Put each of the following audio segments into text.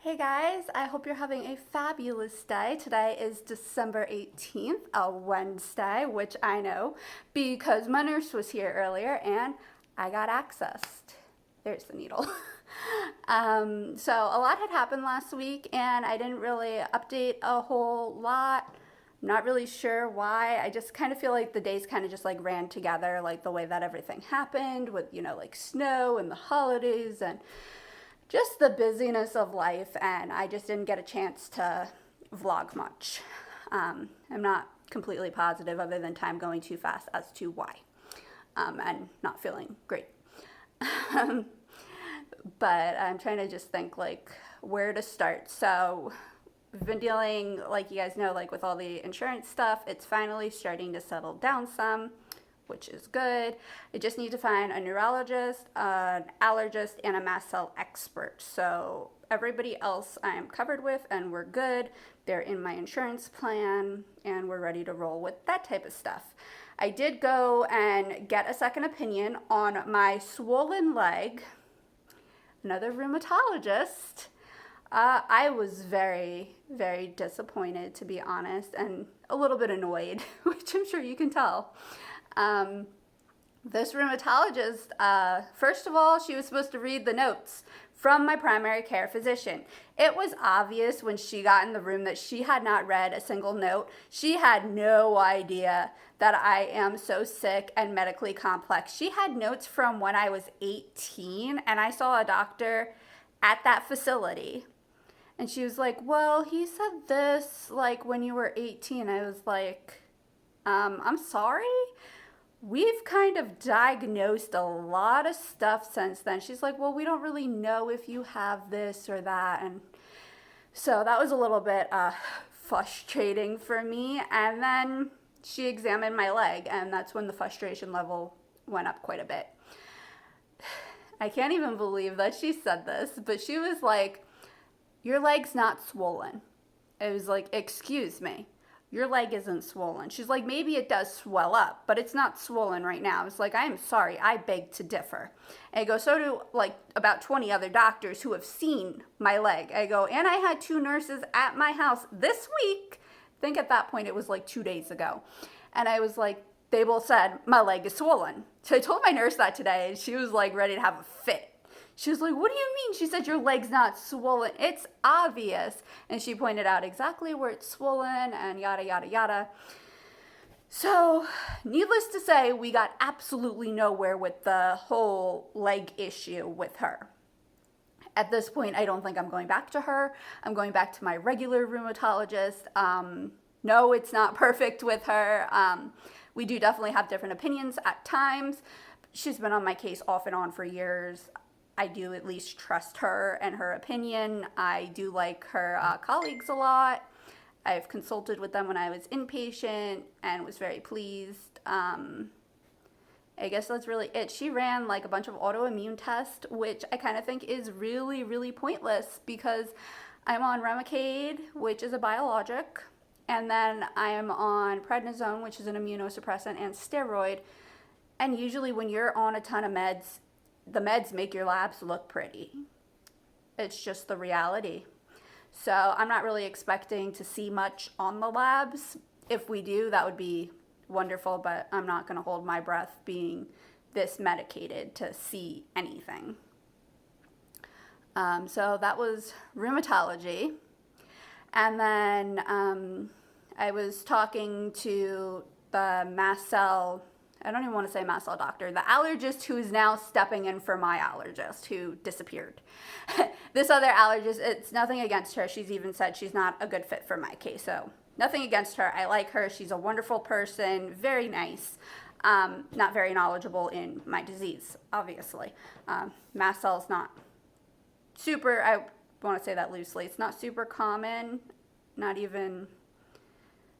Hey guys, I hope you're having a fabulous day. Today is December 18th, a Wednesday, which I know because my nurse was here earlier and I got accessed. There's the needle. So a lot had happened last week and I didn't really update a whole lot. I'm not really sure why. I just kind of feel like the days kind of just like ran together, like the way that everything happened with, like snow and the holidays and just the busyness of life, and I just didn't get a chance to vlog much. I'm not completely positive, other than time going too fast, as to why, and not feeling great. But I'm trying to just think like where to start. So we've been dealing, like you guys know, like with all the insurance stuff. It's finally starting to settle down some, which is good. I just need to find a neurologist, an allergist, and a mast cell expert. So everybody else I am covered with and we're good. They're in my insurance plan and we're ready to roll with that type of stuff. I did go and get a second opinion on my swollen leg, another rheumatologist. I was very, very disappointed, to be honest, and a little bit annoyed, which I'm sure you can tell. Um, this rheumatologist, first of all, she was supposed to read the notes from my primary care physician. It was obvious when she got in the room that she had not read a single note. She had no idea that I am so sick and medically complex. She had notes from when I was 18 and I saw a doctor at that facility. And she was like, well, he said this like when you were 18. I was like, I'm sorry? We've kind of diagnosed a lot of stuff since then. She's like, well, we don't really know if you have this or that. And so that was a little bit frustrating for me. And then she examined my leg, and that's when the frustration level went up quite a bit. I can't even believe that she said this, but she was like, your leg's not swollen. It was like, excuse me, your leg isn't swollen. She's like, maybe it does swell up, but it's not swollen right now. It's like, I am sorry, I beg to differ. And I go, so do like about 20 other doctors who have seen my leg. I go, and I had two nurses at my house this week. I think at that point it was like 2 days ago. And I was like, they both said my leg is swollen. So I told my nurse that today, and she was like ready to have a fit. She was like, what do you mean? She said, your leg's not swollen. It's obvious. And she pointed out exactly where it's swollen and yada, yada, yada. So, needless to say, we got absolutely nowhere with the whole leg issue with her. At this point, I don't think I'm going back to her. I'm going back to my regular rheumatologist. No, it's not perfect with her. We do definitely have different opinions at times. She's been on my case off and on for years. I do at least trust her and her opinion. I do like her colleagues a lot. I've consulted with them when I was inpatient and was very pleased. I guess that's really it. She ran like a bunch of autoimmune tests, which I kind of think is really, really pointless because I'm on Remicade, which is a biologic, and then I am on prednisone, which is an immunosuppressant, and steroid. And usually when you're on a ton of meds, the meds make your labs look pretty. It's just the reality. So I'm not really expecting to see much on the labs. If we do, that would be wonderful, but I'm not going to hold my breath being this medicated to see anything. So that was rheumatology. And then I was talking to the mast cell, I don't even want to say mast cell doctor, the allergist who is now stepping in for my allergist who disappeared. This other allergist, it's nothing against her. She's even said she's not a good fit for my case. So nothing against her. I like her. She's a wonderful person, very nice. Not very knowledgeable in my disease, obviously. Mast cell is not super, I want to say that loosely, it's not super common, not even,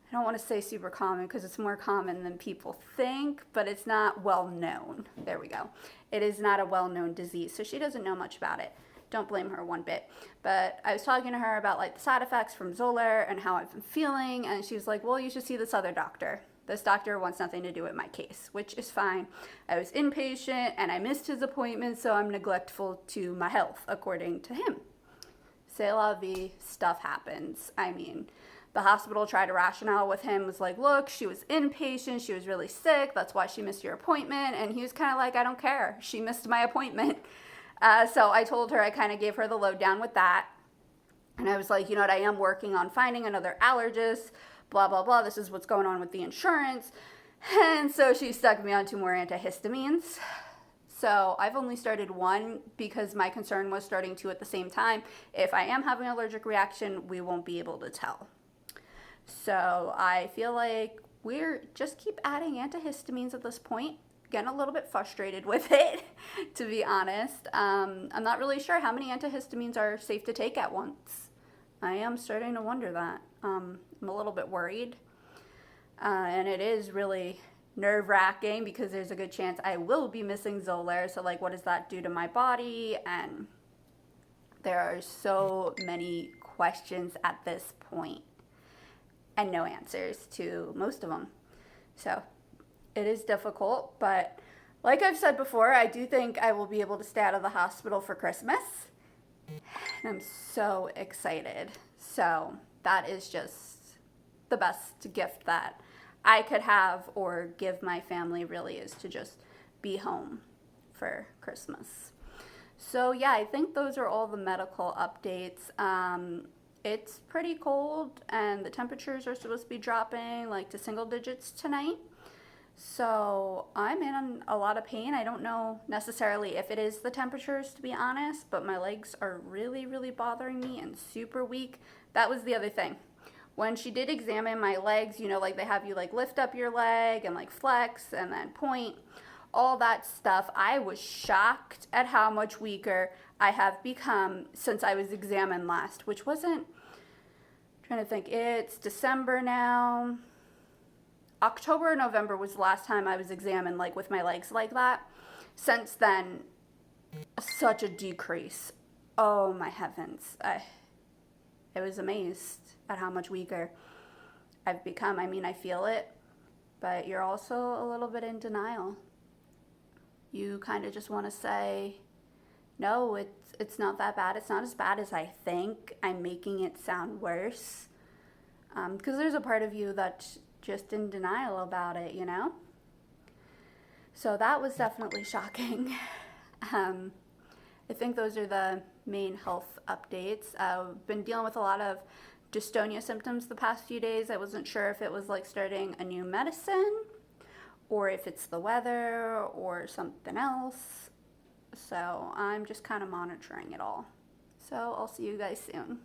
I don't want to say super common because it's more common than people think, but it's not well known. There we go. It is not a well-known disease, so she doesn't know much about it. Don't blame her one bit. But I was talking to her about like the side effects from Xolair and how I've been feeling, and she was like, well, you should see this other doctor. This doctor wants nothing to do with my case, which is fine. I was inpatient and I missed his appointment, so I'm neglectful to my health, according to him. c'est la vie, stuff happens. I mean, the hospital tried a rationale with him, was like, look, she was inpatient, she was really sick, that's why she missed your appointment. And he was kind of like, I don't care, she missed my appointment. So I told her, I kind of gave her the lowdown with that. And I was like, you know what, I am working on finding another allergist, blah, blah, blah. This is what's going on with the insurance. And so she stuck me on 2 more antihistamines. So I've only started 1 because my concern was starting 2 at the same time. If I am having an allergic reaction, we won't be able to tell. So I feel like we're just keep adding antihistamines at this point. Getting a little bit frustrated with it, to be honest. I'm not really sure how many antihistamines are safe to take at once. I am starting to wonder that. I'm a little bit worried. And it is really nerve-wracking because there's a good chance I will be missing Xolair. So, like, what does that do to my body? And there are so many questions at this point and no answers to most of them. So it is difficult, but like I've said before, I do think I will be able to stay out of the hospital for Christmas. And I'm so excited. So that is just the best gift that I could have or give my family, really, is to just be home for Christmas. So yeah, I think those are all the medical updates. It's pretty cold and the temperatures are supposed to be dropping like to single digits tonight. So I'm in a lot of pain. I don't know necessarily if it is the temperatures, to be honest, but my legs are really, really bothering me and super weak. That was the other thing. When she did examine my legs, you know, like they have you like lift up your leg and like flex and then point, all that stuff. I was shocked at how much weaker I have become since I was examined last, which wasn't, I'm trying to think, it's December now. October or November was the last time I was examined like with my legs like that. Since then, such a decrease. Oh my heavens. I was amazed at how much weaker I've become. I mean, I feel it, but you're also a little bit in denial. You kind of just want to say, no, it's not that bad. It's not as bad as I think. I'm making it sound worse. Because there's a part of you that's just in denial about it, you know? So that was definitely shocking. I think those are the main health updates. I've been dealing with a lot of dystonia symptoms the past few days. I wasn't sure if it was like starting a new medicine or if it's the weather or something else. So I'm just kind of monitoring it all. So I'll see you guys soon.